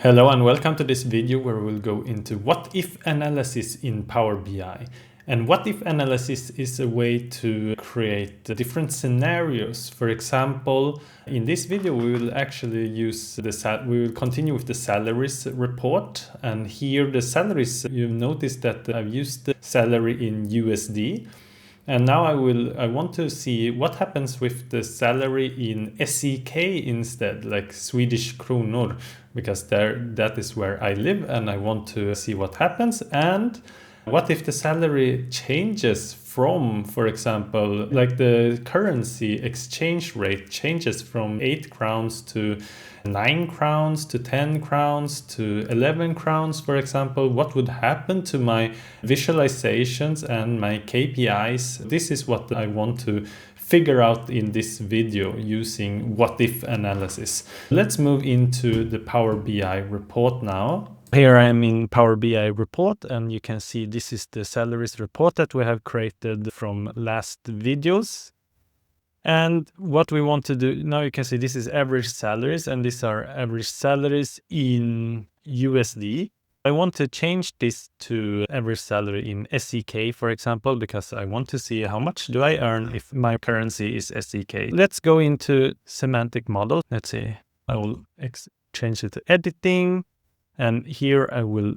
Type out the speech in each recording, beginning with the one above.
Hello and welcome to this video where we'll go into what if analysis in Power BI. And what if analysis is a way to create different scenarios. For example, in this video we will actually we will continue with the salaries report, and here the salaries, you've noticed that I've used the salary in USD. And now I want to see what happens with the salary in SEK instead, like Swedish kronor, because that is where I live and I want to see what happens. And what if the salary changes from, for example, like the currency exchange rate changes from 8 crowns to 9 crowns to 10 crowns to 11 crowns, for example. What would happen to my visualizations and my KPIs? This is what I want to figure out in this video using what if analysis. Let's move into the Power BI report now. Here I am in Power BI report, and you can see this is the salaries report that we have created from last videos. And what we want to do now, you can see this is average salaries, and these are average salaries in USD. I want to change this to average salary in SEK, for example, because I want to see how much do I earn if my currency is SEK. Let's go into semantic model. Let's see, I will change it to editing. And here I will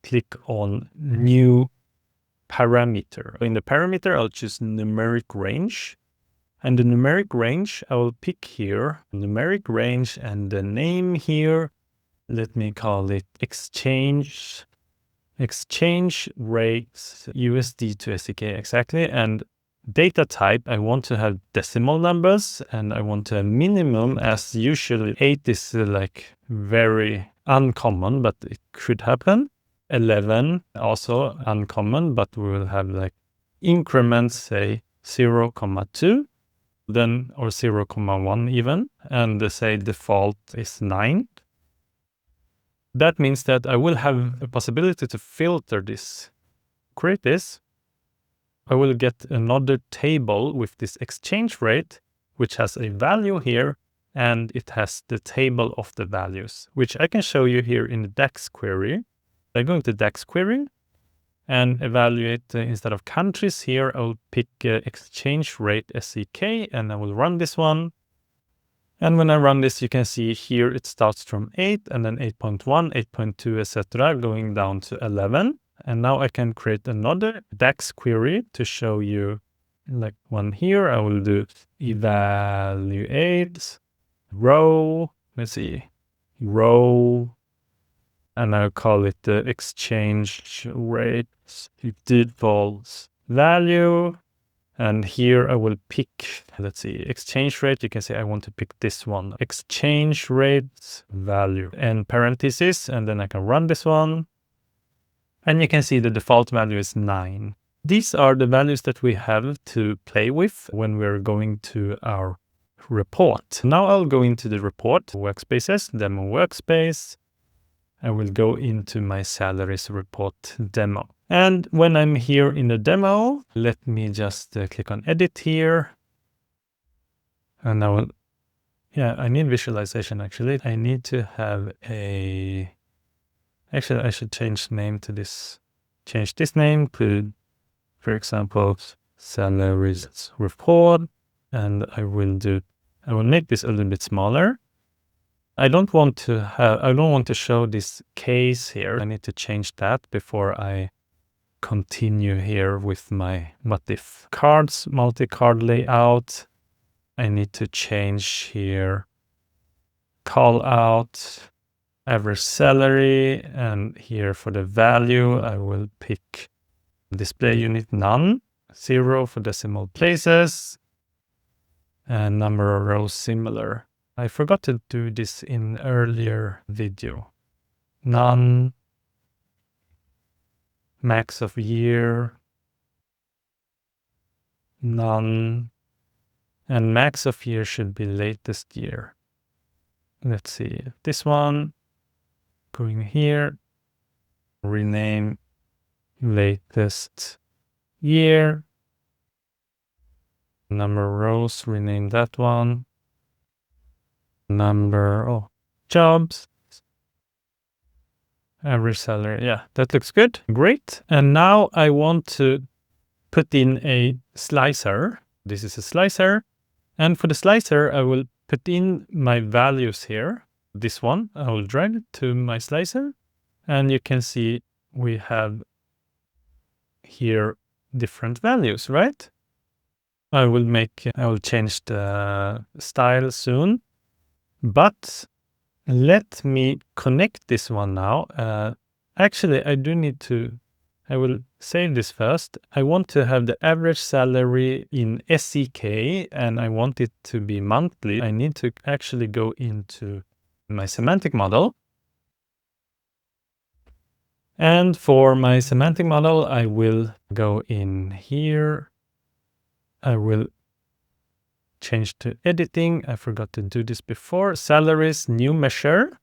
click on new parameter. In the parameter, I'll choose numeric range. And the numeric range, I will pick here numeric range, and the name here, let me call it exchange rates USD-to-SEK, exactly. And data type, I want to have decimal numbers, and I want to have minimum, as usually 8 is like very uncommon, but it could happen. 11 also uncommon, but we will have like increments, say 0,2, then or 0,1 even, and say default is 9. That means that I will have a possibility to filter this. Create this. I will get another table with this exchange rate, which has a value here, and it has the table of the values, which I can show you here in the DAX query. I'm going to DAX query and evaluate instead of countries here, I'll pick exchange rate SEK, and I will run this one. And when I run this, you can see here it starts from 8 and then 8.1, 8.2, etc., going down to 11. And now I can create another DAX query to show you like one here. I will do evaluate row, let's see, row, and I'll call it the exchange rate default value. And here I will pick, let's see, exchange rate. You can say I want to pick this one, exchange rate value, and parentheses, and then I can run this one. And you can see the default value is 9. These are the values that we have to play with when we're going to our report. Now I'll go into the report, workspaces, demo workspace. I will go into my salaries report demo. And when I'm here in the demo, let me just click on edit here. And I will, I need visualization actually. I need to have actually I should change name to this, change this name to, for example, salaries report. And I will make this a little bit smaller. I don't want to show this case here. I need to change that before I continue here with my what if cards, multi-card layout. I need to change here call out average salary, and here for the value I will pick display unit none, 0 for decimal places, and number of rows similar. I forgot to do this in earlier video. None, max of year, none, and max of year should be latest year. Let's see, this one, going here, rename latest year, number of rows, rename that one, number of jobs, Average salary. Yeah, that looks good. Great. And now I want to put in a slicer. This is a slicer. And for the slicer, I will put in my values here. This one, I will drag it to my slicer. And you can see we have here different values, right? I will change the style soon. But let me connect this one now. Actually, I will save this first. I want to have the average salary in SEK and I want it to be monthly. I need to actually go into my semantic model. And for my semantic model, I will go in here. I will change to editing. I forgot to do this before. Salaries, new measure.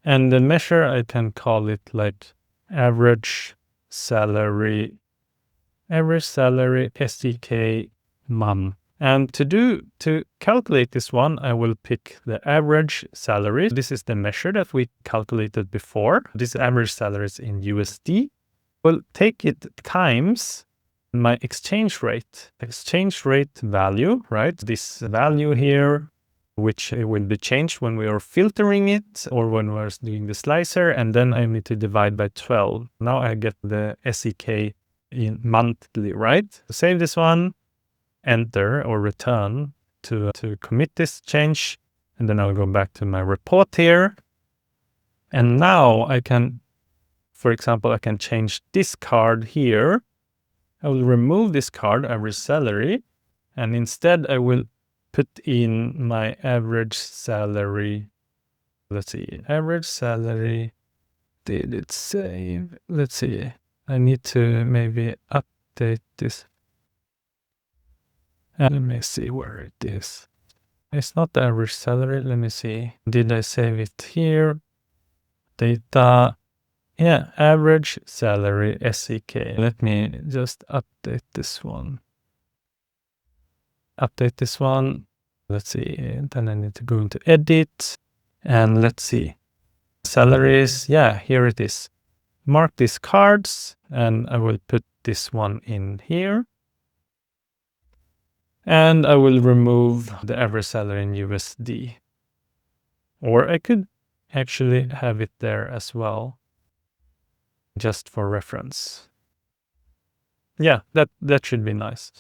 And the measure, I can call it like average salary SEK month. And to calculate this one, I will pick the average salary. This is the measure that we calculated before. This average salary is in USD. We'll take it times my exchange rate value, right? This value here, which will be changed when we are filtering it or when we're doing the slicer, and then I need to divide by 12. Now I get the SEK in monthly, right? Save this one, enter or return to commit this change, and then I'll go back to my report here. And now I can, for example, I can change this card here. I will remove this card, average salary, and instead I will put in my average salary. Let's see, average salary. Did it save? Let's see. I need to maybe update this. Let me see where it is. It's not the average salary. Let me see. Did I save it here? Data. Yeah, average salary SEK. Let me just update this one. Let's see. Then I need to go into edit. And let's see. Salaries. Yeah, here it is. Mark these cards. And I will put this one in here. And I will remove the average salary in USD. Or I could actually have it there as well, just for reference. Yeah, that should be nice.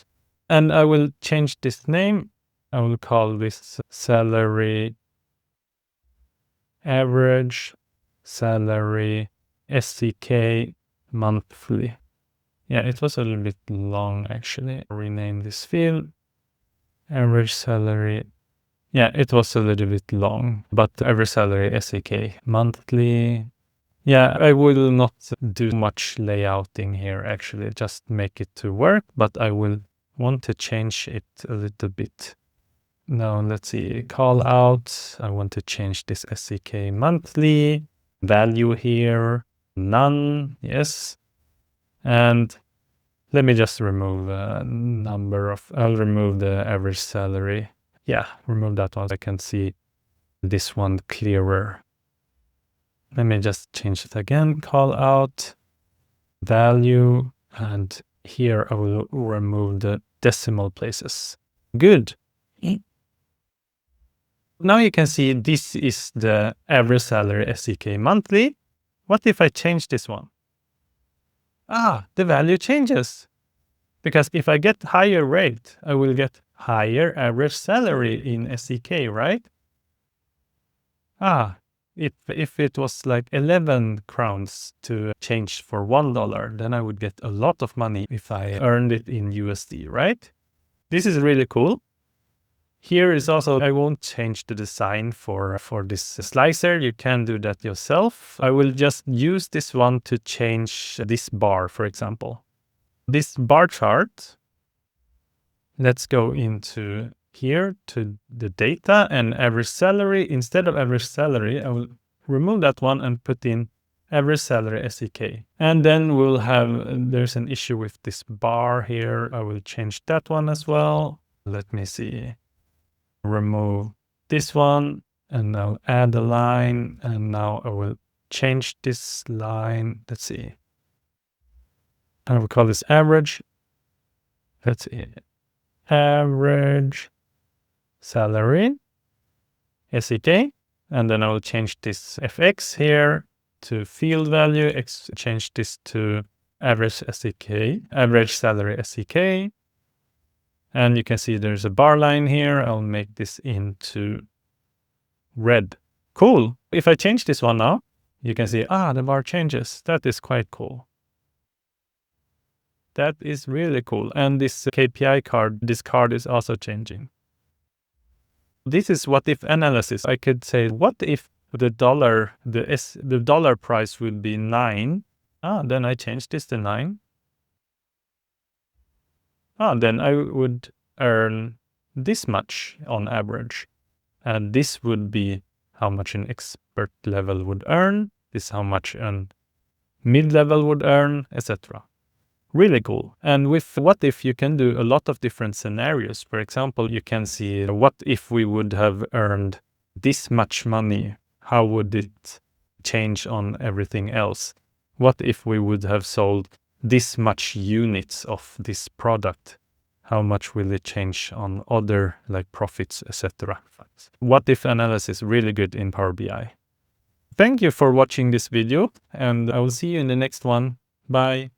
And I will change this name. I will call this salary, average salary SEK monthly. Yeah, it was a little bit long actually. Rename this field. Average salary. Yeah, it was a little bit long, but average salary SEK monthly. Yeah, I will not do much layouting here actually, just make it to work, but I will want to change it a little bit. Now let's see, call out. I want to change this SEK monthly. Value here, none, yes. And let me just remove a number of, I'll remove the average salary. Yeah, remove that one so I can see this one clearer. Let me just change it again, call out, value, and here I will remove the decimal places. Good. Now you can see this is the average salary SEK monthly. What if I change this one? The value changes. Because if I get higher rate, I will get higher average salary in SEK, right? If it was like 11 crowns to change for $1, then I would get a lot of money if I earned it in USD, right? This is really cool. Here is also, I won't change the design for this slicer. You can do that yourself. I will just use this one to change this bar, for example. This bar chart, let's go into here to the data and average salary. Instead of average salary, I will remove that one and put in average salary SEK. And then we'll have, there's an issue with this bar here. I will change that one as well. Let me see. Remove this one and I'll add a line, and now I will change this line. Let's see. I will call this average. Let's see. Average salary, SEK. And then I will change this FX here to field value, change this to average SEK, average salary SEK. And you can see there's a bar line here. I'll make this into red. Cool. If I change this one now, you can see, the bar changes. That is quite cool. That is really cool. And this KPI card, this card is also changing. This is what if analysis. I could say, what if the dollar, the dollar price will be 9? Then I change this to 9. Then I would earn this much on average. And this would be how much an expert level would earn. This is how much a mid-level would earn, etc. Really cool. And with what if, you can do a lot of different scenarios. For example, you can see what if we would have earned this much money, how would it change on everything else? What if we would have sold this much units of this product? How much will it change on other like profits, etc.? What if analysis really good in Power BI. Thank you for watching this video, and I will see you in the next one. Bye.